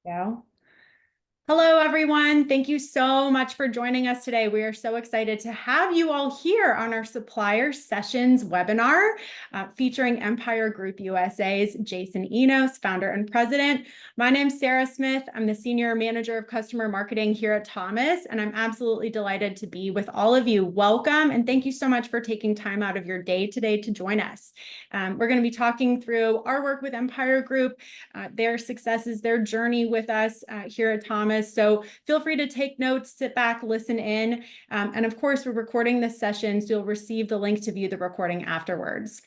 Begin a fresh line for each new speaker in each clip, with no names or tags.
Yeah. Hello, everyone. Thank you so much for joining us today. We are so excited to have you all here on our Supplier Sessions webinar featuring Empire Group USA's Jason Enos, founder and president. My name's Sarah Smith. I'm the Senior Manager of Customer Marketing here at Thomas, and I'm absolutely delighted to be with all of you. Welcome, and thank you so much for taking time out of your day today to join us. We're going to be talking through our work with Empire Group, their successes, their journey with us here at Thomas. So feel free to take notes, sit back, listen in. And of course, we're recording this session, so you'll receive the link to view the recording afterwards.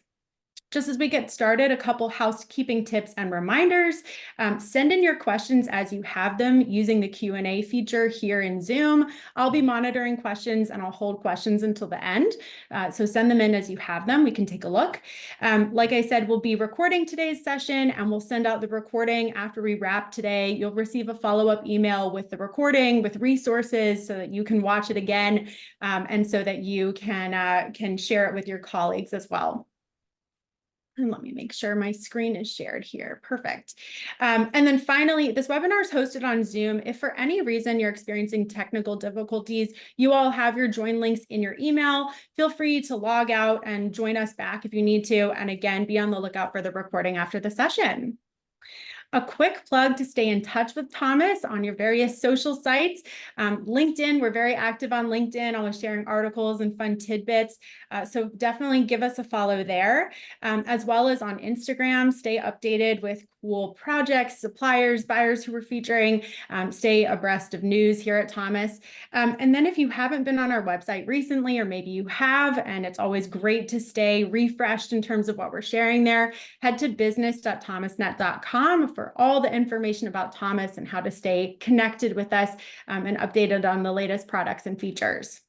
Just as we get started, a couple housekeeping tips and reminders. Send in your questions as you have them using the Q&A feature here in Zoom. I'll be monitoring questions and I'll hold questions until the end. So send them in as you have them. We can take a look. Like I said, we'll be recording today's session and we'll send out the recording after we wrap today. You'll receive a follow-up email with the recording, with resources so that you can watch it again and so that you can share it with your colleagues as well. And let me make sure my screen is shared here. Perfect. And then finally, this webinar is hosted on Zoom. If for any reason you're experiencing technical difficulties, you all have your join links in your email. Feel free to log out and join us back if you need to. And again, be on the lookout for the recording after the session. A quick plug to stay in touch with Thomas on your various social sites. LinkedIn, we're very active on LinkedIn, always sharing articles and fun tidbits. So definitely give us a follow there, as well as on Instagram. Stay updated with cool projects, suppliers, buyers who we're featuring. Stay abreast of news here at Thomas. And then if you haven't been on our website recently, or maybe you have, and it's always great to stay refreshed in terms of what we're sharing there, head to business.thomasnet.com for all the information about Thomas and how to stay connected with us and updated on the latest products and features.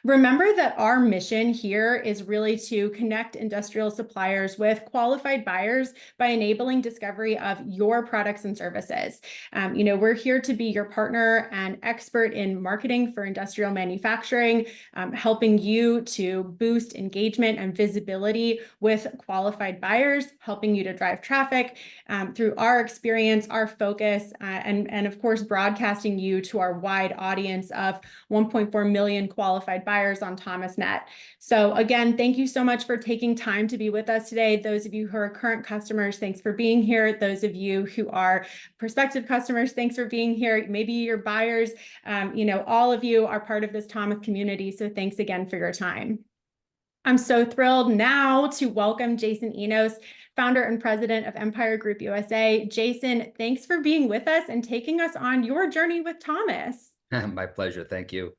Remember that our mission here is really to connect industrial suppliers with qualified buyers by enabling discovery of your products and services. We're here to be your partner and expert in marketing for industrial manufacturing, helping you to boost engagement and visibility with qualified buyers, helping you to drive traffic through our experience, our focus, and of course, broadcasting you to our wide audience of 1.4 million qualified buyers on ThomasNet. So again, thank you so much for taking time to be with us today. Those of you who are current customers, thanks for being here. Those of you who are prospective customers, thanks for being here. Maybe your buyers, all of you are part of this Thomas community. So thanks again for your time. I'm so thrilled now to welcome Jason Enos, founder and president of Empire Group USA. Jason, thanks for being with us and taking us on your journey with Thomas.
My pleasure. Thank you.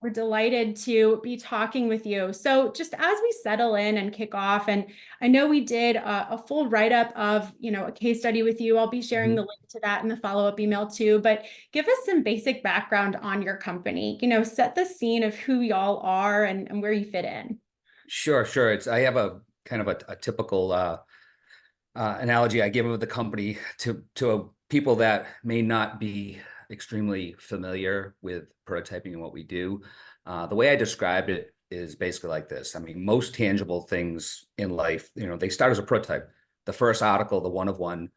We're delighted to be talking with you. So just as we settle in and kick off, and I know we did a full write-up of, a case study with you. I'll be sharing the link to that in the follow-up email too, but give us some basic background on your company, set the scene of who y'all are and where you fit in.
Sure. I have a kind of a typical analogy I give of the company to people that may not be extremely familiar with prototyping and what we do. The way I described it is basically like this. I mean, most tangible things in life, they start as a prototype. The first article, the one of one.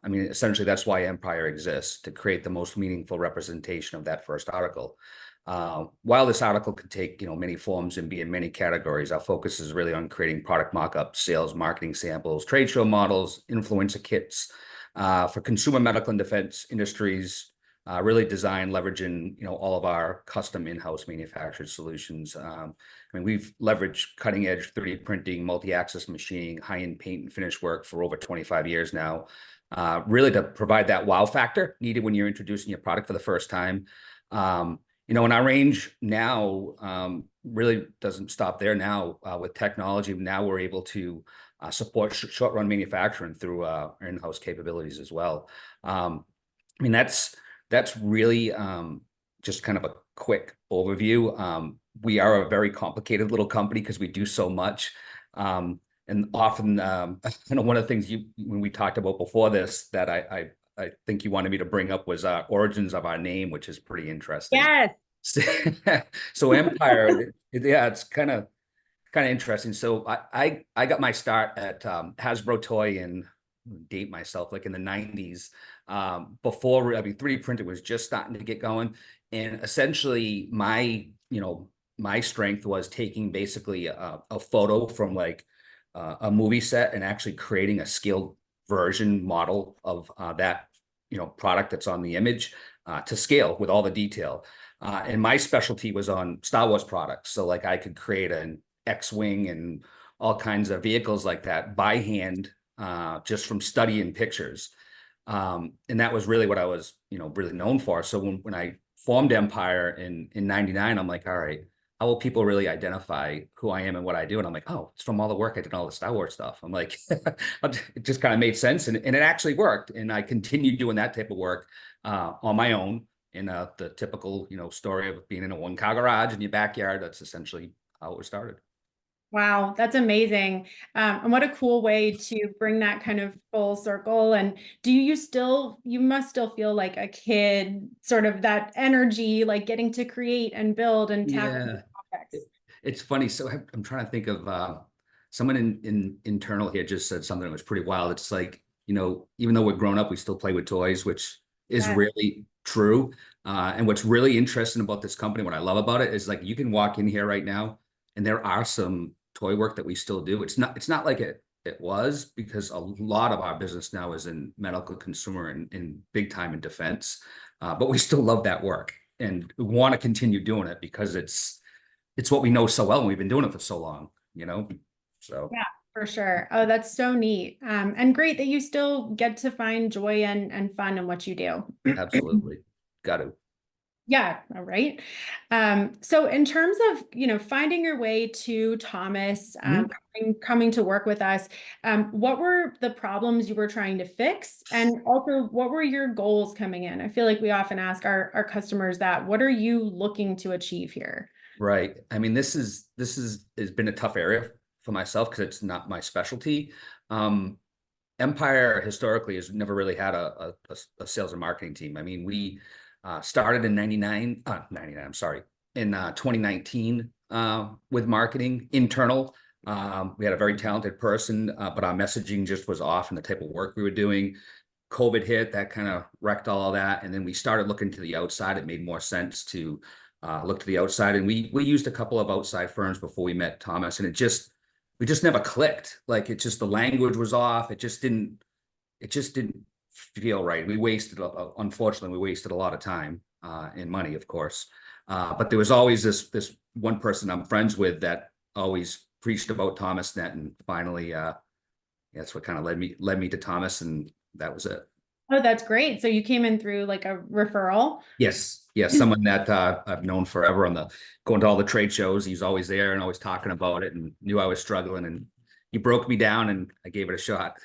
Essentially, that's why Empire exists, to create the most meaningful representation of that first article. While this article could take, many forms and be in many categories, our focus is really on creating product mock-ups, sales, marketing samples, trade show models, influencer kits for consumer, medical, and defense industries. Really designed leveraging, all of our custom in-house manufactured solutions. We've leveraged cutting-edge 3D printing, multi-axis machining, high-end paint and finish work for over 25 years now, really to provide that wow factor needed when you're introducing your product for the first time. And our range now really doesn't stop there. Now with technology, now we're able to support short-run manufacturing through our in-house capabilities as well. That's really just kind of a quick overview. We are a very complicated little company because we do so much. And often, one of the things when we talked about before this that I think you wanted me to bring up was origins of our name, which is pretty interesting.
Yes.
So Empire, it's kind of interesting. So I got my start at Hasbro Toy in date myself, like in the 90s, before, I mean, 3D printing was just starting to get going. And essentially my strength was taking basically a photo from like a movie set and actually creating a scaled version model of that, product that's on the image to scale with all the detail. And my specialty was on Star Wars products. So like I could create an X-Wing and all kinds of vehicles like that by hand, just from studying pictures. And that was really what I was, really known for. So when I formed Empire in 99, I'm like, all right, how will people really identify who I am and what I do? And I'm like, oh, it's from all the work I did on all the Star Wars stuff. I'm like, it just kind of made sense. And it actually worked. And I continued doing that type of work on my own in the typical, story of being in a one-car garage in your backyard. That's essentially how it was started.
Wow, that's amazing. And what a cool way to bring that kind of full circle. And you must still feel like a kid, sort of that energy, like getting to create and build and tackle new
Yeah.
projects.
It's funny. So I'm trying to think of someone in internal here just said something that was pretty wild. It's like, even though we're grown up, we still play with toys, which is
Yes.
really true. And what's really interesting about this company, what I love about it is like you can walk in here right now and there are some toy work that we still do. It's not like it was, because a lot of our business now is in medical, consumer, and big time in defense. But we still love that work and want to continue doing it because it's what we know so well and we've been doing it for so long. So
Yeah, for sure. Oh, that's so neat. And great that you still get to find joy and fun in what you do.
absolutely got to.
Yeah, all right. So in terms of, finding your way to Thomas,
Mhm.
coming to work with us, what were the problems you were trying to fix? And also, what were your goals coming in? I feel like we often ask our customers that. What are you looking to achieve here?
Right. I mean, this is has been a tough area for myself because it's not my specialty. Um, Empire historically has never really had a sales and marketing team. I mean, we started in 99, I'm sorry, in 2019 with marketing internal. We had a very talented person, but our messaging just was off and the type of work we were doing. COVID hit, that kind of wrecked all of that. And then we started looking to the outside. It made more sense to look to the outside. And we used a couple of outside firms before we met Thomas, and we just never clicked. Like it just, the language was off. It just didn't feel right. Unfortunately, we wasted a lot of time and money, of course. But there was always this one person I'm friends with that always preached about Thomas Net, and finally, that's what kind of led me to Thomas, and that was it.
Oh, that's great. So you came in through like a referral.
Yes, yes, someone that I've known forever on going to all the trade shows. He's always there and always talking about it, and knew I was struggling, and he broke me down, and I gave it a shot.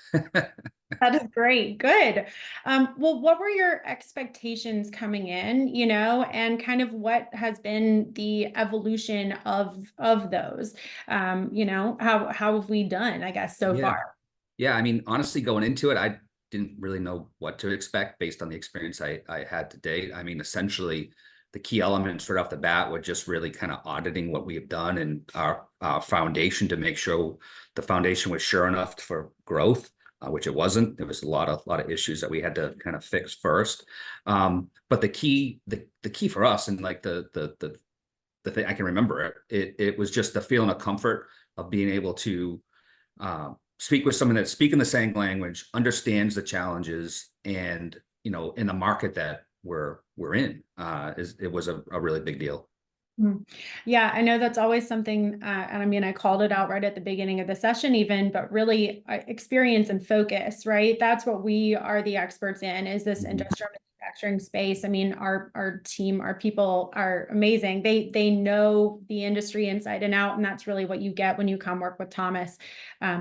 That is great. Good. Well, what were your expectations coming in, and kind of what has been the evolution of those? How have we done, I guess, so
Yeah.
far?
Yeah, I mean, honestly, going into it, I didn't really know what to expect based on the experience I had to date. I mean, essentially, the key elements right off the bat were just really kind of auditing what we have done and our foundation to make sure the foundation was sure enough for growth, which it wasn't. There was a lot of issues that we had to kind of fix first. But the key for us, and like the thing I can remember, it was just the feeling of comfort of being able to speak with someone that's speaking the same language, understands the challenges, and in the market that we're in, it was a really big deal.
Mm. Yeah, I know that's always something, and I mean, I called it out right at the beginning of the session, even, but really experience and focus, right? That's what we are the experts in, is this
Mhm.
industrial manufacturing space. I mean, our team, our people are amazing. They know the industry inside and out, and that's really what you get when you come work with Thomas.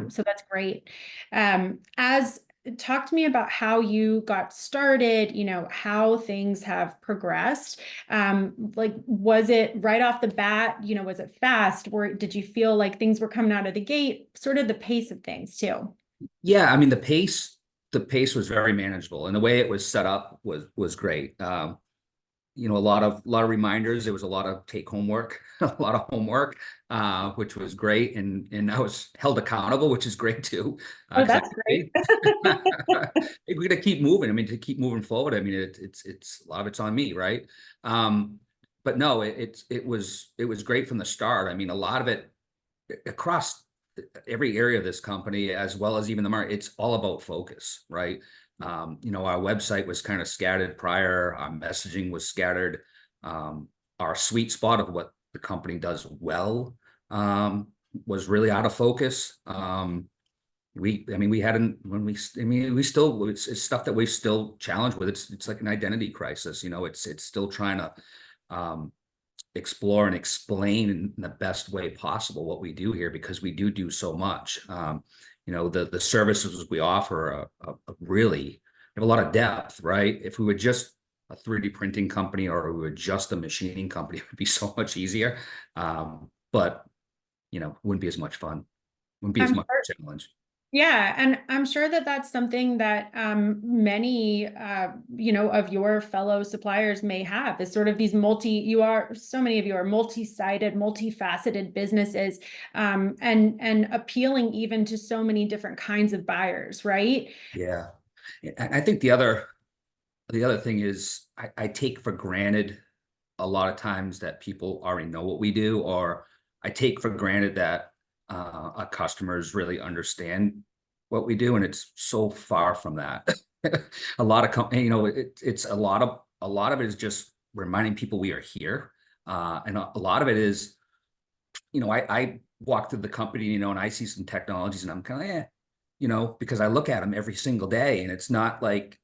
So that's great. As Talk to me about how you got started, how things have progressed. Like, was it right off the bat, was it fast, or did you feel like things were coming out of the gate, sort of the pace of things too?
Yeah, I mean the pace was very manageable, and the way it was set up was great. a lot of reminders. There was a lot of take home work, a lot of homework, which was great, and I was held accountable, which is great too,
Oh,
because
that's great.
we got to keep moving. I mean, to keep moving forward. I mean, it's a lot of it's on me, right? Um, but no, it was great from the start. I mean, a lot of it across every area of this company, as well as even the market, it's all about focus, right? Our website was kind of scattered prior, our messaging was scattered. Our sweet spot of what the company does well was really out of focus. I mean, we hadn't when we, I mean, we still, it's stuff that we still challenged with. It's like an identity crisis, it's still trying to um, explore and explain in the best way possible what we do here, because we do so much. The services we offer really have a lot of depth, right? If we were just a 3D printing company, or we were just a machining company, it would be so much easier. But wouldn't be as much fun, wouldn't be as
I'm
much
sure.
challenge.
Yeah, and I'm sure that that's something that many, of your fellow suppliers may have, is sort of these so many of you are multi-sided, multifaceted businesses, and appealing even to so many different kinds of buyers, right?
Yeah. And I think the other thing is I take for granted a lot of times that people already know what we do, or I take for granted that our customers really understand what we do, and it's so far from that. A lot of it's a lot of it is just reminding people we are here, and a lot of it is, I walk through the company, and I see some technologies, and I'm kind of because I look at them every single day, and it's not like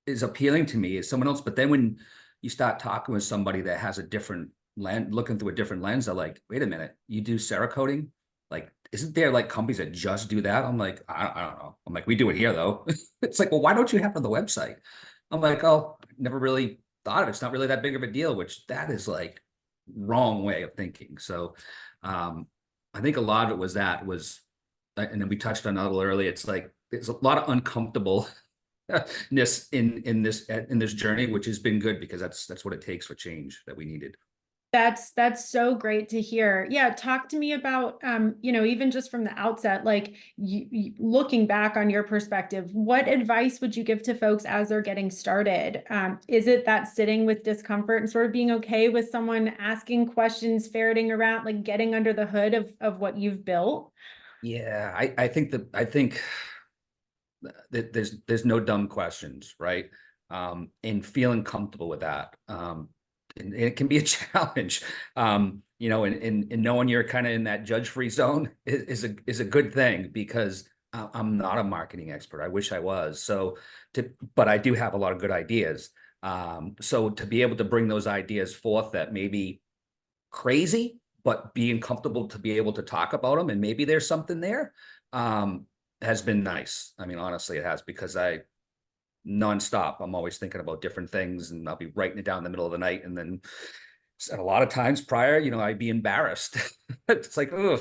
is appealing to me as someone else. But then when you start talking with somebody that has a different lens, looking through a different lens, they're like, wait a minute, you do Cerakoting? Like, isn't there like companies that just do that? I'm like, I don't know. I'm like, we do it here though. It's like, well, why don't you have it on the website? I'm like, oh, never really thought of it. It's not really that big of a deal, which that is like wrong way of thinking. So um, I think a lot of it and then we touched on it a little earlier. It's like, there's a lot of uncomfortable ness in this journey, which has been good, because that's what it takes for change that we needed.
That's so great to hear. Yeah, talk to me about even just from the outset, like looking back on your perspective, what advice would you give to folks as they're getting started? Is it that sitting with discomfort and sort of being okay with someone asking questions, ferreting around, like getting under the hood of what you've built?
Yeah, I think that there's no dumb questions, right? And feeling comfortable with that. And it can be a challenge. And knowing you're kind of in that judge-free zone is a good thing, because I'm not a marketing expert. I wish I was. But I do have a lot of good ideas. So to be able to bring those ideas forth that maybe crazy, but being comfortable to be able to talk about them, and maybe there's something there, um, has been nice. I mean, honestly, it has, because I'm always thinking about different things, and I'll be writing it down in the middle of the night. And then a lot of times prior, I'd be embarrassed. It's like, oh,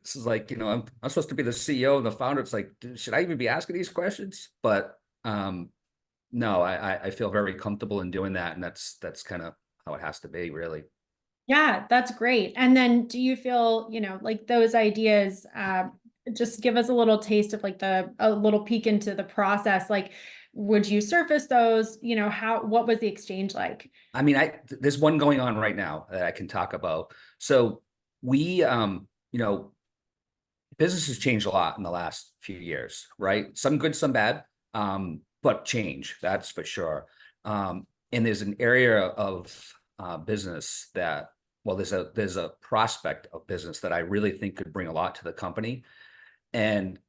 this is like, I'm supposed to be the CEO and the founder. It's like, should I even be asking these questions? But no, I feel very comfortable in doing that. And that's kind of how it has to be, really.
Yeah, that's great. And then do you feel, like those ideas, just give us a little taste of like a little peek into the process. Like, would you surface those? What was the exchange like?
I mean, there's one going on right now that I can talk about. So we, business has changed a lot in the last few years, right? Some good, some bad, but change, that's for sure. And there's an area of business that, well, there's a prospect of business that I really think could bring a lot to the company. And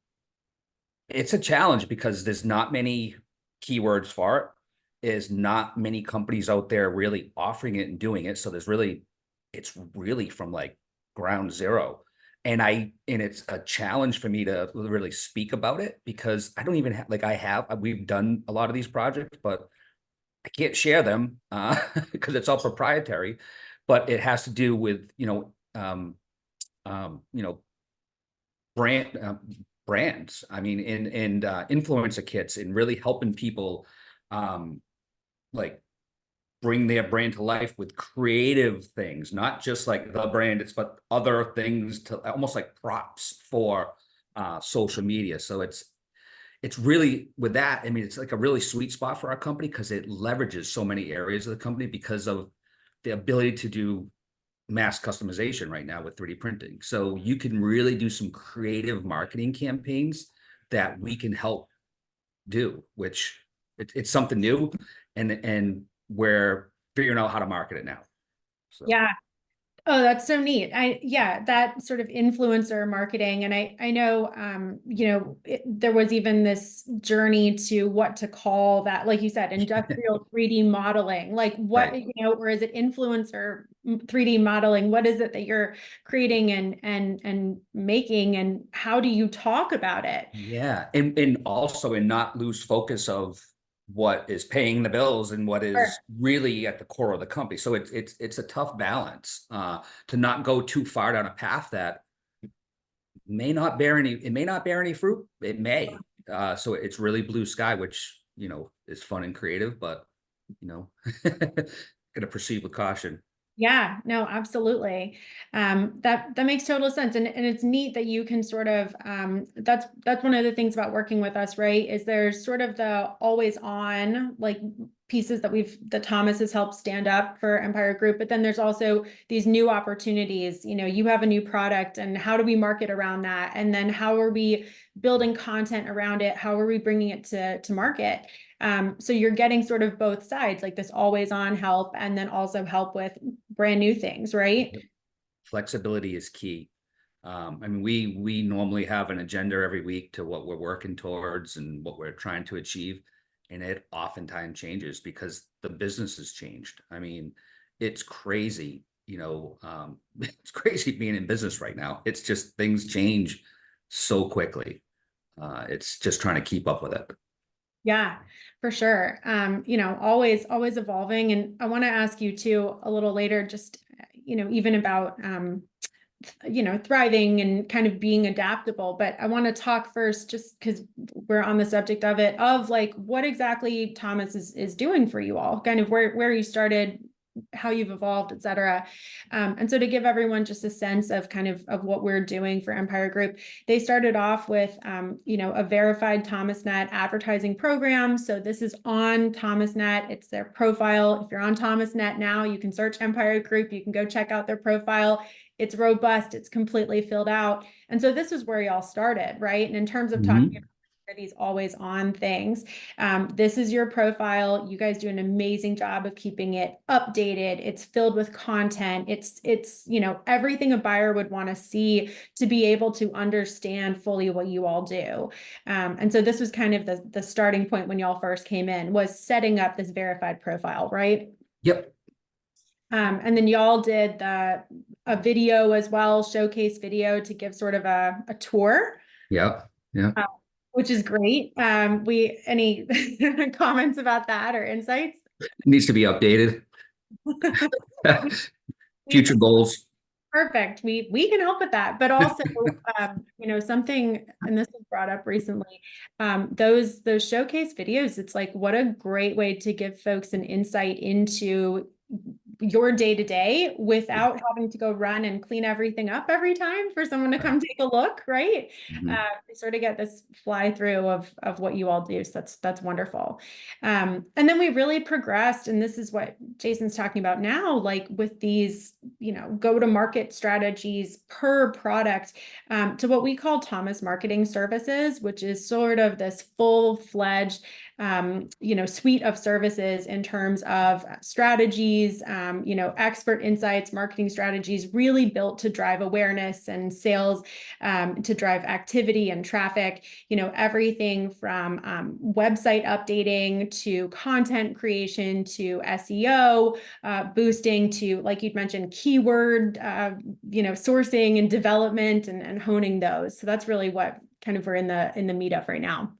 it's a challenge, because there's not many keywords for it. Is not many companies out there really offering it and doing it. So it's really from like ground zero. And it's a challenge for me to really speak about it, because I don't even have, like, we've done a lot of these projects, but I can't share them because it's all proprietary. But it has to do with, um, you know, brand brands. I mean, and influencer kits, and really helping people, um, like bring their brand to life with creative things, not just like the brand, but other things to almost like props for social media. So it's really with that. I mean, it's like a really sweet spot for our company because it leverages so many areas of the company because of the ability to do mass customization right now with 3D printing. So you can really do some creative marketing campaigns that we can help do, which it's something new, and we're figuring out how to market it now. So
Yeah. Oh, that's so neat. Yeah, that sort of influencer marketing. And I know, there was even this journey to what to call that, like you said, industrial 3D modeling, like what,
right.
or is it influencer 3D modeling? What is it that you're creating and making, and how do you talk about it?
Yeah, and also and not lose focus of what is paying the bills and what
Sure.
is really at the core of the company. So it's a tough balance to not go too far down a path that may not bear any fruit. It may. So it's really blue sky, which is fun and creative, but gonna proceed with caution.
Yeah, no, absolutely. That makes total sense. And it's neat that you can sort of that's one of the things about working with us, right? Is there's sort of the always on like pieces that Thomas has helped stand up for Empire Group, but then there's also these new opportunities. You have a new product, and how do we market around that? And then how are we building content around it? How are we bringing it to market? So you're getting sort of both sides, like this always on help, and then also help with brand new things, right?
Flexibility is key. I mean, we normally have an agenda every week to what we're working towards and what we're trying to achieve, and it oftentimes changes because the business has changed. I mean, it's crazy, it's crazy being in business right now. It's just things change so quickly. It's just trying to keep up with it.
Yeah, for sure. Always evolving. And I want to ask you too a little later, just, even about, thriving and kind of being adaptable. But I want to talk first, just because we're on the subject of it, of like what exactly Thomas is doing for you all, kind of where you started, how you've evolved, et cetera. And so to give everyone just a sense of kind of what we're doing for Empire Group, they started off with, a verified ThomasNet advertising program. So this is on ThomasNet. It's their profile. If you're on ThomasNet now, you can search Empire Group. You can go check out their profile. It's robust. It's completely filled out. And so this is where y'all started, right? And in terms of talking
Mhm.
about these always on things, this is your profile. You guys do an amazing job of keeping it updated. It's filled with content. It's everything a buyer would want to see to be able to understand fully what you all do. And so this was kind of the starting point when y'all first came in, was setting up this verified profile, right?
Yep.
And then y'all did a video as well, showcase video to give sort of a tour,
Yep. Yeah.
uh, which is great. Any comments about that or insights?
Needs to be updated. Future goals.
Perfect. We can help with that, but also, something, and this was brought up recently, those showcase videos, it's like, what a great way to give folks an insight into your day to day without having to go run and clean everything up every time for someone to come take a look, right?
Mhm.
They sort of get this fly through of what you all do. So that's wonderful. And then we really progressed, and this is what Jason's talking about now, like with these, go to market strategies per product, to what we call Thomas Marketing Services, which is sort of this full-fledged suite of services in terms of strategies, expert insights, marketing strategies, really built to drive awareness and sales, to drive activity and traffic, everything from website updating to content creation to SEO, boosting to, like you'd mentioned, keyword, sourcing and development, and honing those. So that's really what kind of we're in the meat of right now.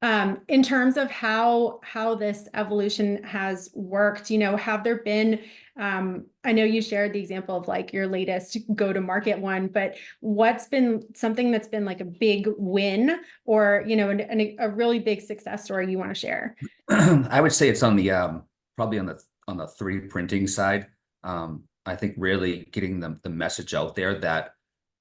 In terms of how this evolution has worked, have there been, I know you shared the example of like your latest go-to-market one, but what's been something that's been like a big win, or, a really big success story you want to share?
I would say it's on the probably on the 3D printing side. I think really getting the message out there that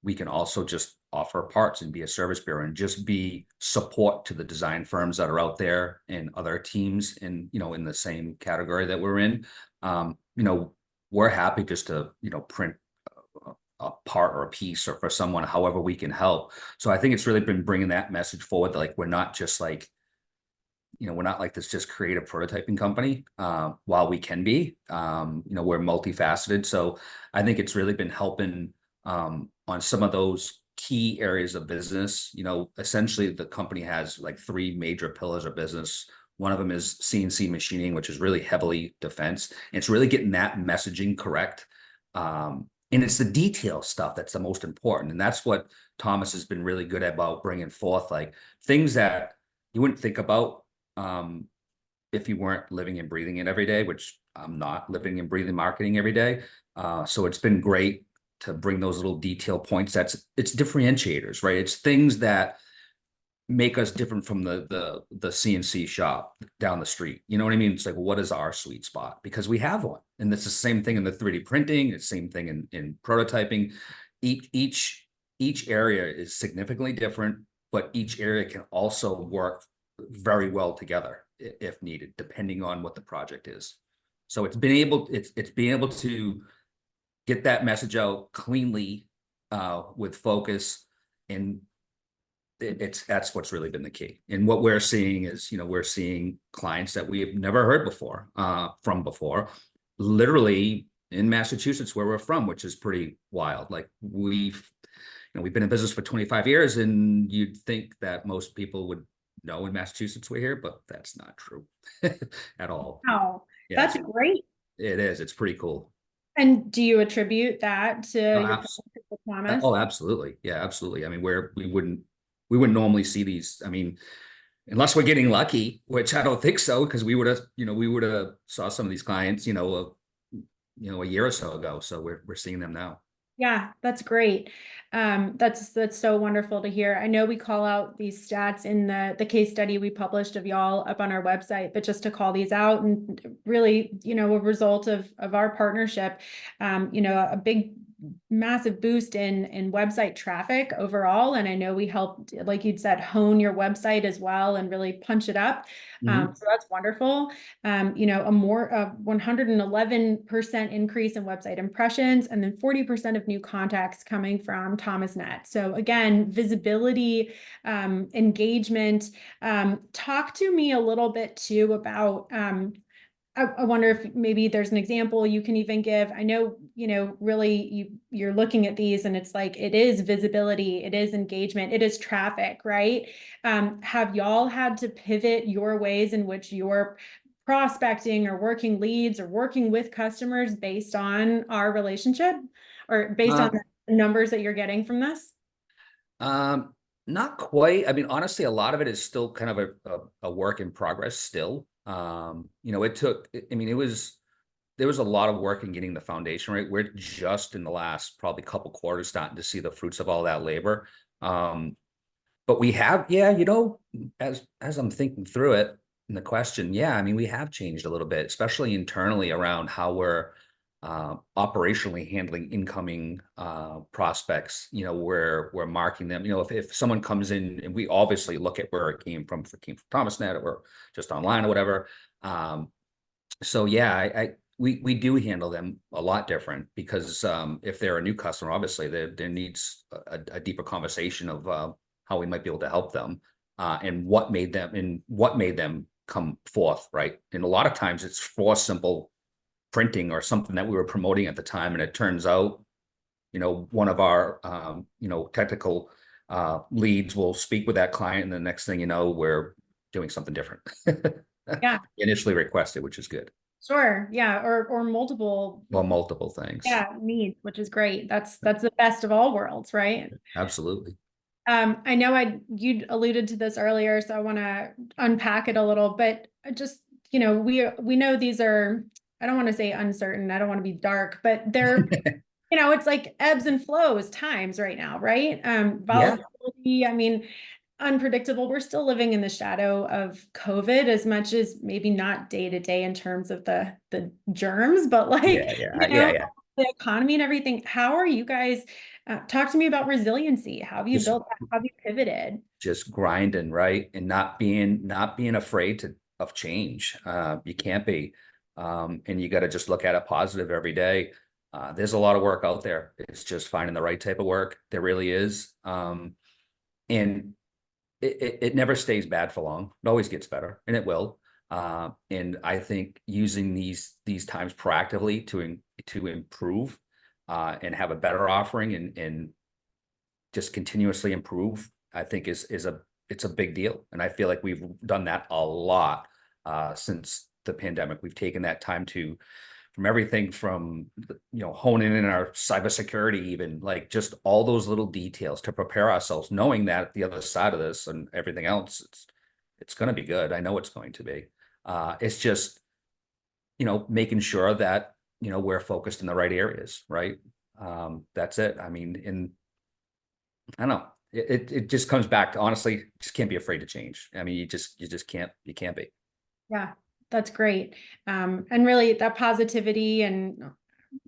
we can also just offer parts and be a service bureau and just be support to the design firms that are out there and other teams in, in the same category that we're in. We're happy just to, print a part or a piece or for someone, however we can help. So I think it's really been bringing that message forward. That, like, we're not just like, we're not like this just creative prototyping company, while we can be, we're multifaceted. So I think it's really been helping on some of those key areas of business. Essentially the company has like three major pillars of business. One of them is CNC machining, which is really heavily defense. And it's really getting that messaging correct. And it's the detail stuff that's the most important. And that's what Thomas has been really good about bringing forth, like things that you wouldn't think about if you weren't living and breathing it every day, which I'm not living and breathing marketing every day. So it's been great to bring those little detail points. It's differentiators, right? It's things that make us different from the CNC shop down the street. You know what I mean? It's like, what is our sweet spot? Because we have one. And it's the same thing in the 3D printing, it's the same thing in prototyping. Each area is significantly different, but each area can also work very well together if needed, depending on what the project is. So it's being able to get that message out cleanly, with focus, and that's what's really been the key. And what we're seeing is, we're seeing clients that we've never heard before, from before, literally in Massachusetts, where we're from, which is pretty wild. Like we've been in business for 25 years, and you'd think that most people would know in Massachusetts we're here, but that's not true at all.
Wow,
Yeah,
that's great.
it is. It's pretty cool.
And do you attribute that to
Oh,
your partnership with Thomas?
absolutely. Yeah, absolutely. I mean, we wouldn't normally see these. I mean, unless we're getting lucky, which I don't think so, because we would have saw some of these clients, a year or so ago. So we're seeing them now.
Yeah, that's great. That's so wonderful to hear. I know we call out these stats in the case study we published of y'all up on our website, but just to call these out, and really, a result of our partnership, a big massive boost in website traffic overall. And I know we helped, like you'd said, hone your website as well and really punch it up. So that's wonderful. A 111% increase in website impressions, and then 40% of new contacts coming from ThomasNet. So again, visibility, engagement. Talk to me a little bit too about, I wonder if maybe there's an example you can even give. I know, really you're looking at these and it's like, it is visibility, it is engagement, it is traffic, right? Have y'all had to pivot your ways in which you're prospecting or working leads or working with customers based on our relationship, or based on the numbers that you're getting from this?
Not quite. I mean, honestly, a lot of it is still kind of a work in progress still. It took, I mean, there was a lot of work in getting the foundation right. We're just in the last probably couple quarters starting to see the fruits of all that labor. But we have, yeah, as I'm thinking through it in the question, yeah, I mean, we have changed a little bit, especially internally around how we're operationally handling incoming prospects. We're marking them. If someone comes in, and we obviously look at where it came from, if it came from ThomasNet or just online or whatever. So yeah, we do handle them a lot different, because if they're a new customer, obviously there needs a deeper conversation of how we might be able to help them, and what made them come forth, right? And a lot of times it's for simple printing or something that we were promoting at the time, and it turns out, one of our technical leads will speak with that client, and the next thing you know, we're doing something different.
Yeah,
Initially requested, which is good.
sure. Yeah. Or multiple,
Well, multiple things.
yeah, needs, which is great. That's the best of all worlds, right?
Absolutely.
I know you'd alluded to this earlier, so I want to unpack it a little, but just, we know these are, I don't want to say uncertain, I don't want to be dark, but they're, it's like ebbs and flows times right now, right?
Yeah.
Volatility. I mean, unpredictable. We're still living in the shadow of COVID, as much as maybe not day to day in terms of the germs, but like,
Yeah, yeah, yeah, yeah.
the economy and everything. How are you guys? Talk to me about resiliency. How have you
Just
built that? How have you pivoted?
just grinding, right? And not being afraid of change. You can't be. And you got to just look at it positive every day. There's a lot of work out there. It's just finding the right type of work. There really is. And it never stays bad for long. It always gets better, and it will. And I think using these times proactively to improve and have a better offering and just continuously improve, I think it's a big deal. And I feel like we've done that a lot since the pandemic. We've taken that time to from everything from honing in our cybersecurity, even like just all those little details to prepare ourselves, knowing that the other side of this and everything else, it's going to be good. I know it's going to be. It's just making sure that we're focused in the right areas, right? That's it. I mean, I don't know. It just comes back to honestly, just can't be afraid to change. I mean, you just can't be.
Yeah, that's great. And really that positivity, and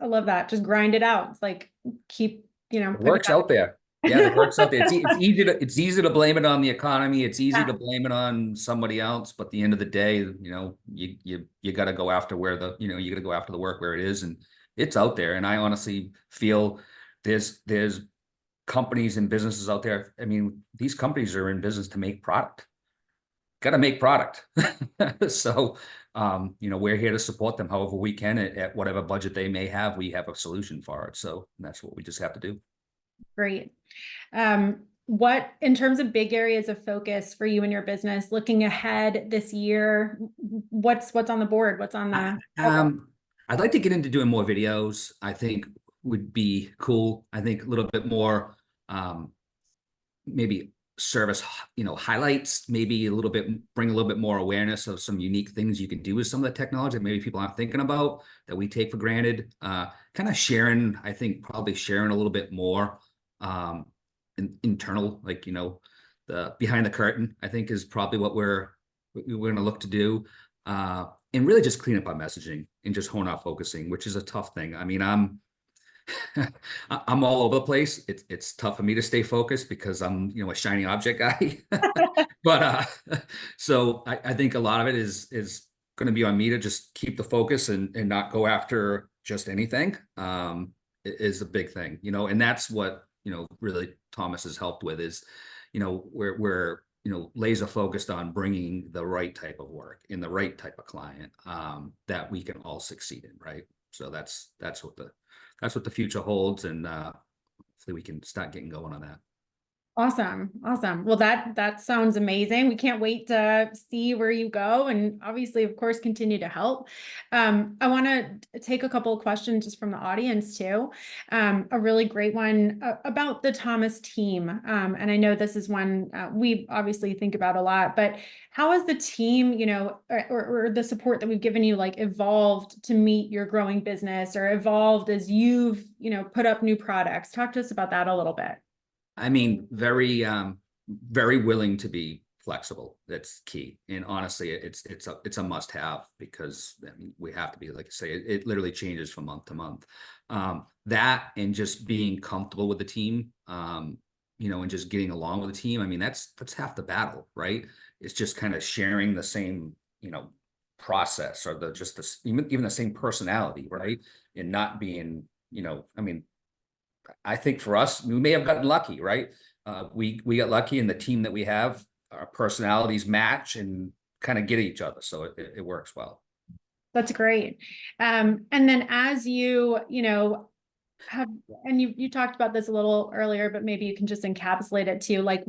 I love that. Just grind it out. It's like keep,
The
put it
work's out there. Yeah, the work's out there. It's easy to blame it on the economy. It's easy
Yeah,
to blame it on somebody else. But at the end of the day, you got to go after you got to go after the work where it is, and it's out there. And I honestly feel there's companies and businesses out there. I mean, these companies are in business to make product. Got to make product. So, we're here to support them however we can at whatever budget they may have. We have a solution for it. So that's what we just have to do.
great. What, in terms of big areas of focus for you and your business, looking ahead this year, what's on the board? What's on
I,
the
I'd like to get into doing more videos. I think would be cool. I think a little bit more, maybe service, highlights, maybe bring a little bit more awareness of some unique things you can do with some of the technology that maybe people aren't thinking about that we take for granted. Kind of sharing, I think probably sharing a little bit more, internal, like, the behind the curtain, I think is probably what we're going to look to do. And really just clean up our messaging and just hone our focusing, which is a tough thing. I mean, I'm all over the place. It's tough for me to stay focused because I'm, a shiny object guy. But so I think a lot of it is going to be on me to just keep the focus and not go after just anything. Is a big thing, and that's what, really Thomas has helped with is, we're laser focused on bringing the right type of work in the right type of client, that we can all succeed in, right? So that's what the future holds, and hopefully we can start getting going on that.
Awesome. Awesome. Well, that sounds amazing. We can't wait to see where you go, and obviously, of course, continue to help. I want to take a couple of questions just from the audience too. A really great one about the Thomas team. And I know this is one we obviously think about a lot, but how has the team, or the support that we've given you, like evolved to meet your growing business, or evolved as you've, put up new products? Talk to us about that a little bit.
I mean, very willing to be flexible. That's key. And honestly, it's a must have because I mean, we have to be, like I say, it literally changes from month to month. That and just being comfortable with the team, and just getting along with the team. I mean, that's half the battle, right? It's just kind of sharing the same, process or even the same personality, right? And not being, I mean, I think for us, we may have gotten lucky, right? We got lucky in the team that we have. Our personalities match and kind of get each other, so it works well.
That's great. And then as you, have, and you talked about this a little earlier, but maybe you can just encapsulate it too. Like,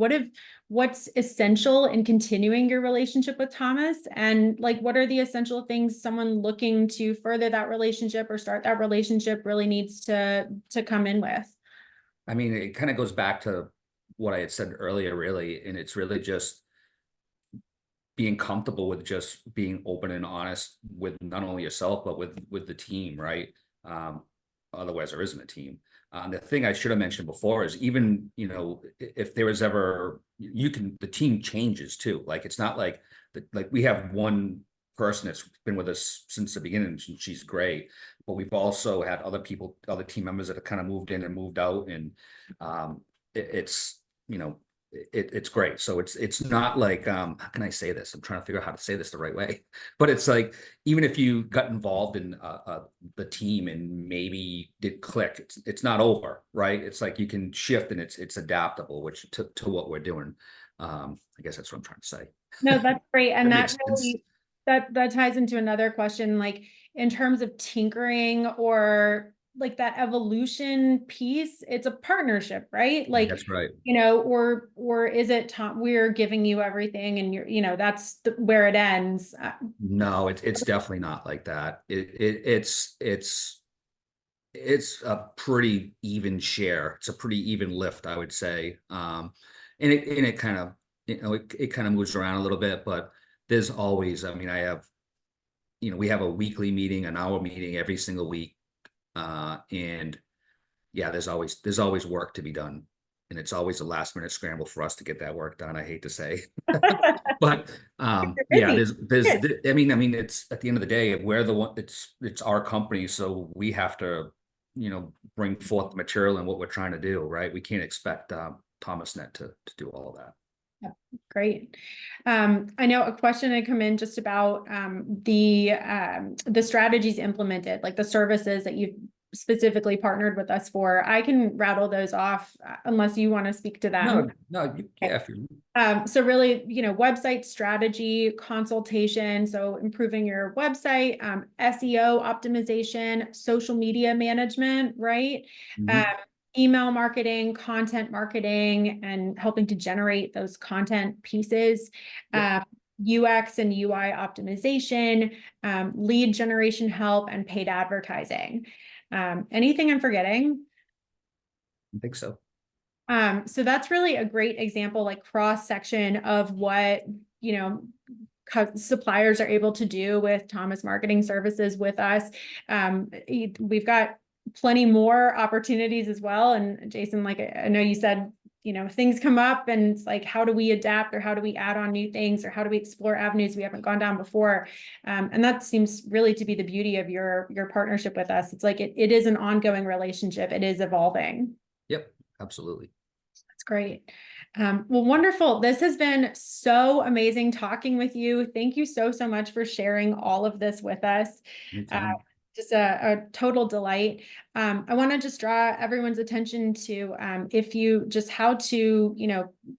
what's essential in continuing your relationship with Thomas? And like, what are the essential things someone looking to further that relationship or start that relationship really needs to come in with?
I mean, it kind of goes back to what I had said earlier, really, and it's really just being comfortable with just being open and honest with not only yourself but with the team, right? Otherwise there isn't a team. The thing I should have mentioned before is even, if there was ever, the team changes too. Like, it's not like, like we have one person that's been with us since the beginning, and she's great, but we've also had other people, other team members that have kind of moved in and moved out, and it's, it's great. So it's not like, how can I say this? I'm trying to figure out how to say this the right way, but it's like, even if you got involved in the team and maybe did click, it's not over, right? It's like you can shift, and it's adaptable, which to what we're doing. I guess that's what I'm trying to say.
No, that's great. And
That
that
makes sense.
really, that ties into another question, like in terms of tinkering or like that evolution piece, it's a partnership, right? Like,
That's right.
or is it we're giving you everything and that's where it ends.
No, it's definitely not like that. It's a pretty even share. It's a pretty even lift, I would say. And it kind of, it kind of moves around a little bit, but there's always, I mean, we have a weekly meeting, an hour meeting every single week. And yeah, there's always work to be done. And it's always a last minute scramble for us to get that work done, I hate to say. But
You're
yeah,
busy. Good.
I mean, it's at the end of the day, we're the one, it's our company, so we have to, bring forth the material and what we're trying to do, right? We can't expect ThomasNet to do all of that.
Yeah, great. I know a question had come in just about the strategies implemented, like the services that you've specifically partnered with us for. I can rattle those off unless you want to speak to them.
No,
Okay.
yeah, if you
So really, website strategy, consultation, so improving your website, SEO optimization, social media management, right? Um,
Mhm.
email marketing, content marketing, and helping to generate those content pieces,
Yep,
UX and UI optimization, lead generation help, and paid advertising. Anything I'm forgetting?
I think so.
So that's really a great example, like cross section of what, you know, suppliers are able to do with Thomas Marketing Services with us. We've got plenty more opportunities as well. And Jason, like I know you said, things come up and it's like, how do we adapt, or how do we add on new things, or how do we explore avenues we haven't gone down before? And that seems really to be the beauty of your partnership with us. It's like it is an ongoing relationship. It is evolving.
Yep, absolutely.
That's great. Well, wonderful. This has been so amazing talking with you. Thank you so, so much for sharing all of this with us. Uh,
Anytime.
just a total delight. I want to just draw everyone's attention to if you just how to,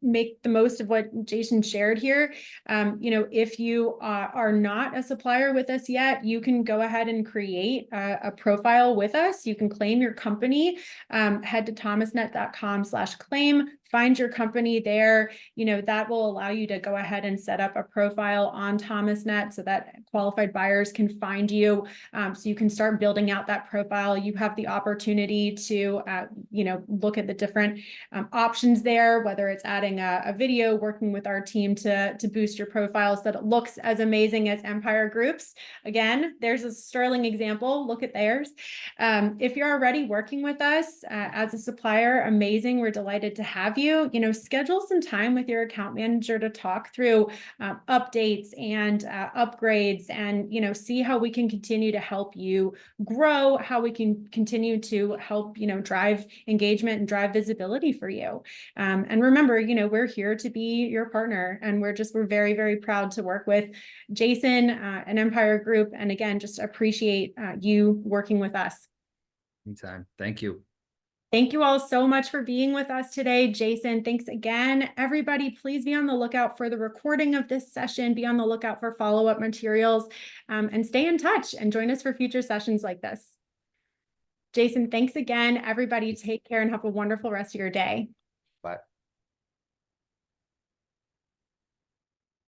make the most of what Jason shared here. If you are not a supplier with us yet, you can go ahead and create a profile with us. You can claim your company. Head to thomasnet.com/claim. Find your company there. That will allow you to go ahead and set up a profile on ThomasNet so that qualified buyers can find you. So you can start building out that profile. You have the opportunity to, look at the different options there, whether it's adding a video, working with our team to boost your profile so that it looks as amazing as Empire Group's. Again, there's a sterling example. Look at theirs. If you're already working with us as a supplier, amazing. We're delighted to have you. Schedule some time with your account manager to talk through updates and upgrades, and see how we can continue to help you grow, how we can continue to help drive engagement and drive visibility for you. And remember, we're here to be your partner, and we're very, very proud to work with Jason and Empire Group, and again, just appreciate you working with us.
Anytime. Thank you.
Thank you all so much for being with us today. Jason, thanks again. Everybody, please be on the lookout for the recording of this session. Be on the lookout for follow-up materials, and stay in touch and join us for future sessions like this. Jason, thanks again. Everybody, take care and have a wonderful rest of your day.
Bye.